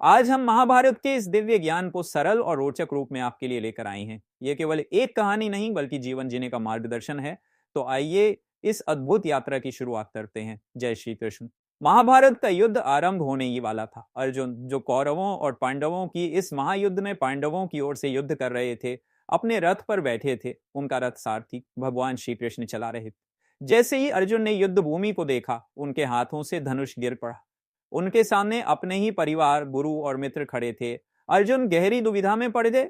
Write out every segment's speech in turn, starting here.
आज हम महाभारत के इस दिव्य ज्ञान को सरल और रोचक रूप में आपके लिए लेकर आए हैं। ये केवल एक कहानी नहीं बल्कि जीवन जीने का मार्गदर्शन है। तो आइए इस अद्भुत यात्रा की शुरुआत करते हैं। जय श्री कृष्ण। महाभारत का युद्ध आरंभ होने ही वाला था। अर्जुन, जो कौरवों और पांडवों की इस महायुद्ध में पांडवों की ओर से युद्ध कर रहे थे, अपने रथ पर बैठे थे। उनका रथ सारथी भगवान श्री कृष्ण चला रहे थे। जैसे ही अर्जुन ने युद्ध भूमि को देखा, उनके हाथों से धनुष गिर पड़ा। उनके सामने अपने ही परिवार, गुरु और मित्र खड़े थे। अर्जुन गहरी दुविधा में पड़ गए।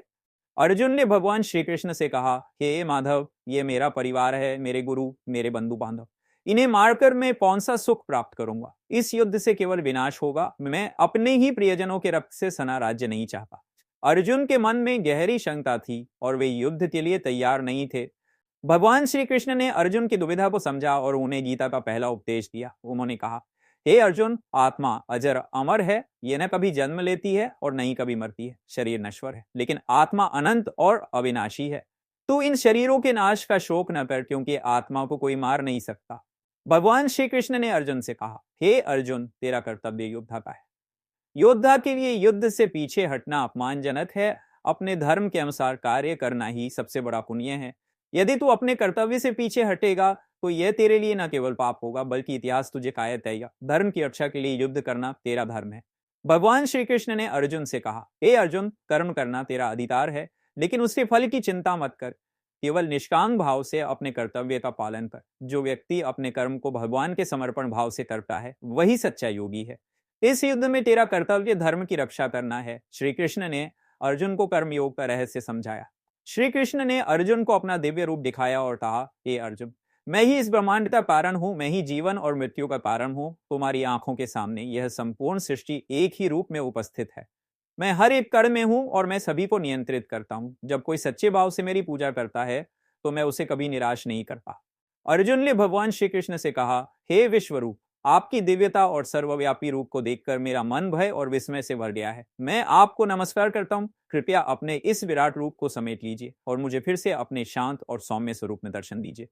अर्जुन ने भगवान श्री कृष्ण से कहा, हे माधव, ये मेरा परिवार है, मेरे गुरु, मेरे बंधु बांधव। इन्हें मारकर मैं कौन सा सुख प्राप्त करूंगा? इस युद्ध से केवल विनाश होगा। मैं अपने ही प्रियजनों के रक्त से सना राज्य नहीं चाहता। अर्जुन के मन में गहरी शंका थी और वे युद्ध के लिए तैयार नहीं थे। भगवान श्री कृष्ण ने अर्जुन की दुविधा को समझा और उन्हें गीता का पहला उपदेश दिया। उन्होंने कहा, हे अर्जुन, आत्मा अजर अमर है। ये न कभी जन्म लेती है और न ही कभी मरती है। शरीर नश्वर है, लेकिन आत्मा अनंत और अविनाशी है। तू इन शरीरों के नाश का शोक न कर, क्योंकि आत्मा को कोई मार नहीं सकता। भगवान श्री कृष्ण ने अर्जुन से कहा, हे अर्जुन, तेरा कर्तव्य योद्धा का है। योद्धा के लिए युद्ध से पीछे हटना अपमानजनक है। अपने धर्म के अनुसार कार्य करना ही सबसे बड़ा पुण्य है। यदि तू अपने कर्तव्य से पीछे हटेगा तो यह तेरे लिए न केवल पाप होगा, बल्कि इतिहास तुझे कायद देगा। धर्म की रक्षा के लिए युद्ध करना तेरा धर्म है। भगवान श्री कृष्ण ने अर्जुन से कहा, हे अर्जुन, कर्म करना तेरा अधिकार है, लेकिन उसके फल की चिंता मत कर। केवल निष्काम भाव से अपने कर्तव्य का पालन कर। जो व्यक्ति अपने कर्म को भगवान के समर्पण भाव से करता है, वही सच्चा योगी है। इस युद्ध में तेरा कर्तव्य धर्म की रक्षा करना है। श्री कृष्ण ने अर्जुन को कर्मयोग का रहस्य समझाया। श्री कृष्ण ने अर्जुन को अपना दिव्य रूप दिखाया और कहा, हे अर्जुन, मैं ही इस ब्रह्मांड का कारण हूं। मैं ही जीवन और मृत्यु का कारण हूं। तुम्हारी आंखों के सामने यह संपूर्ण सृष्टि एक ही रूप में उपस्थित है। मैं हर एक कण में हूं और मैं सभी को नियंत्रित करता हूं। जब कोई सच्चे भाव से मेरी पूजा करता है तो मैं उसे कभी निराश नहीं करता। अर्जुन ने भगवान श्री कृष्ण से कहा, हे विश्वरूप, आपकी दिव्यता और सर्वव्यापी रूप को देखकर मेरा मन भय और विस्मय से भर गया है। मैं आपको नमस्कार करता हूं। कृपया अपने इस विराट रूप को समेट लीजिए और मुझे फिर से अपने शांत और सौम्य स्वरूप में दर्शन दीजिए।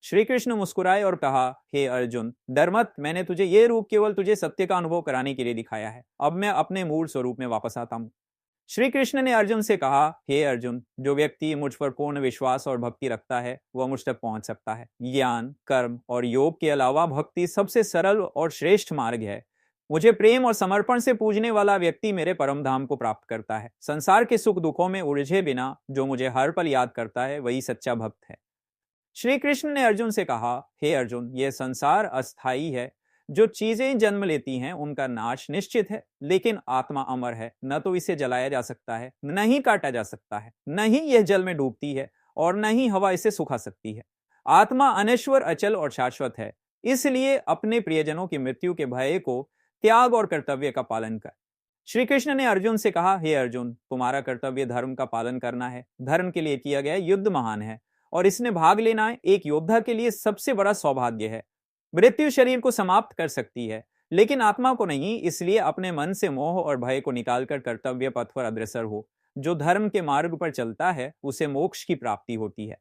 श्री कृष्ण मुस्कुराए और कहा, हे अर्जुन, डर मत। मैंने तुझे ये रूप केवल तुझे सत्य का अनुभव कराने के लिए दिखाया है। अब मैं अपने मूल स्वरूप में वापस आता हूं। श्री कृष्ण ने अर्जुन से कहा, हे अर्जुन, जो व्यक्ति मुझ पर पूर्ण विश्वास और भक्ति रखता है, वह मुझ तक पहुंच सकता है। ज्ञान, कर्म और योग के अलावा भक्ति सबसे सरल और श्रेष्ठ मार्ग है। मुझे प्रेम और समर्पण से पूजने वाला व्यक्ति मेरे परम धाम को प्राप्त करता है। संसार के सुख दुखों में उलझे बिना जो मुझे हर पल याद करता है, वही सच्चा भक्त है। श्री कृष्ण ने अर्जुन से कहा, हे अर्जुन, यह संसार अस्थाई है। जो चीजें जन्म लेती हैं उनका नाश निश्चित है, लेकिन आत्मा अमर है। न तो इसे जलाया जा सकता है, न ही काटा जा सकता है, न ही यह जल में डूबती है और न ही हवा इसे सुखा सकती है। आत्मा अनश्वर, अचल और शाश्वत है। इसलिए अपने प्रियजनों की मृत्यु के भय को त्याग और कर्तव्य का पालन कर। श्री कृष्ण ने अर्जुन से कहा, हे अर्जुन, तुम्हारा कर्तव्य धर्म का पालन करना है। धर्म के लिए किया गया युद्ध महान है और इसमें भाग लेना एक योद्धा के लिए सबसे बड़ा सौभाग्य है। मृत्यु शरीर को समाप्त कर सकती है, लेकिन आत्मा को नहीं। इसलिए अपने मन से मोह और भय को निकालकर कर्तव्य पथ पर अग्रसर हो। जो धर्म के मार्ग पर चलता है, उसे मोक्ष की प्राप्ति होती है।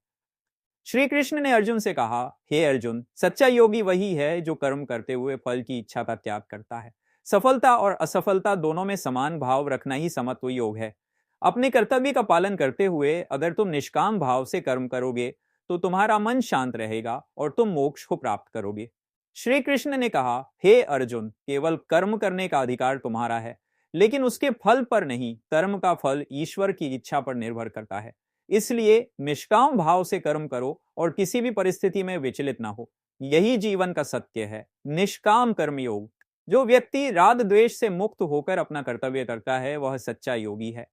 श्री कृष्ण ने अर्जुन से कहा, हे अर्जुन, सच्चा योगी वही है जो कर्म करते हुए फल की इच्छा का त्याग करता है। सफलता और असफलता दोनों में समान भाव रखना ही समत्व योग है। अपने कर्तव्य का पालन करते हुए अगर तुम निष्काम भाव से कर्म करोगे तो तुम्हारा मन शांत रहेगा और तुम मोक्ष को प्राप्त करोगे। श्री कृष्ण ने कहा, हे अर्जुन, केवल कर्म करने का अधिकार तुम्हारा है, लेकिन उसके फल पर नहीं। कर्म का फल ईश्वर की इच्छा पर निर्भर करता है। इसलिए निष्काम भाव से कर्म करो और किसी भी परिस्थिति में विचलित ना हो। यही जीवन का सत्य है, निष्काम कर्म योग। जो व्यक्ति राग द्वेष से मुक्त होकर अपना कर्तव्य करता है, वह सच्चा योगी है।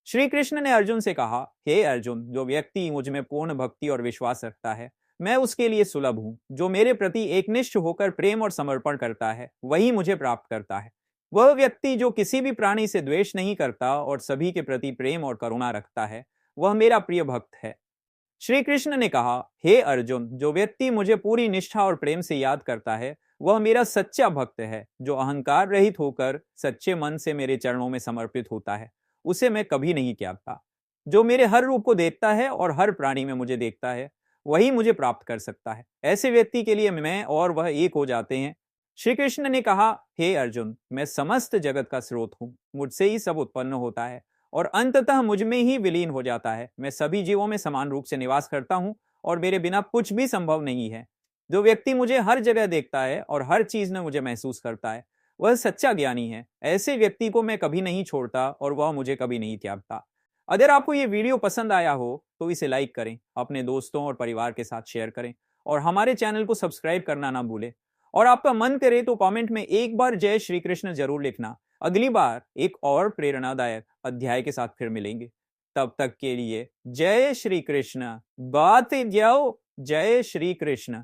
श्री कृष्ण ने अर्जुन से कहा, हे अर्जुन, जो व्यक्ति मुझ में पूर्ण भक्ति और विश्वास रखता है, मैं उसके लिए सुलभ हूं। जो मेरे प्रति एकनिष्ठ होकर प्रेम और समर्पण करता है, वही मुझे प्राप्त करता है। वह व्यक्ति जो किसी भी प्राणी से द्वेष नहीं करता और सभी के प्रति प्रेम और करुणा रखता है, वह मेरा प्रिय भक्त है। श्री कृष्ण ने कहा, हे अर्जुन, जो व्यक्ति मुझे पूरी निष्ठा और प्रेम से याद करता है, वह मेरा सच्चा भक्त है। जो अहंकार रहित होकर सच्चे मन से मेरे चरणों में समर्पित होता है, उसे मैं कभी नहीं त्यागता। जो मेरे हर रूप को देखता है और हर प्राणी में मुझे देखता है, वही मुझे प्राप्त कर सकता है। ऐसे व्यक्ति के लिए मैं और वह एक हो जाते हैं। श्री कृष्ण ने कहा, हे अर्जुन, मैं समस्त जगत का स्रोत हूं, मुझसे ही सब उत्पन्न होता है और अंततः मुझ में ही विलीन हो जाता है। मैं सभी जीवों में समान रूप से निवास करता हूं और मेरे बिना कुछ भी संभव नहीं है। जो व्यक्ति मुझे हर जगह देखता है और हर चीज में मुझे महसूस करता है, वह सच्चा ज्ञानी है। ऐसे व्यक्ति को मैं कभी नहीं छोड़ता और वह मुझे कभी नहीं त्यागता। अगर आपको ये वीडियो पसंद आया हो तो इसे लाइक करें, अपने दोस्तों और परिवार के साथ शेयर करें और हमारे चैनल को सब्सक्राइब करना ना भूलें। और आपका मन करे तो कमेंट में एक बार जय श्री कृष्ण जरूर लिखना। अगली बार एक और प्रेरणादायक अध्याय के साथ फिर मिलेंगे। तब तक के लिए जय श्री कृष्ण। बात जाओ, जय श्री कृष्ण।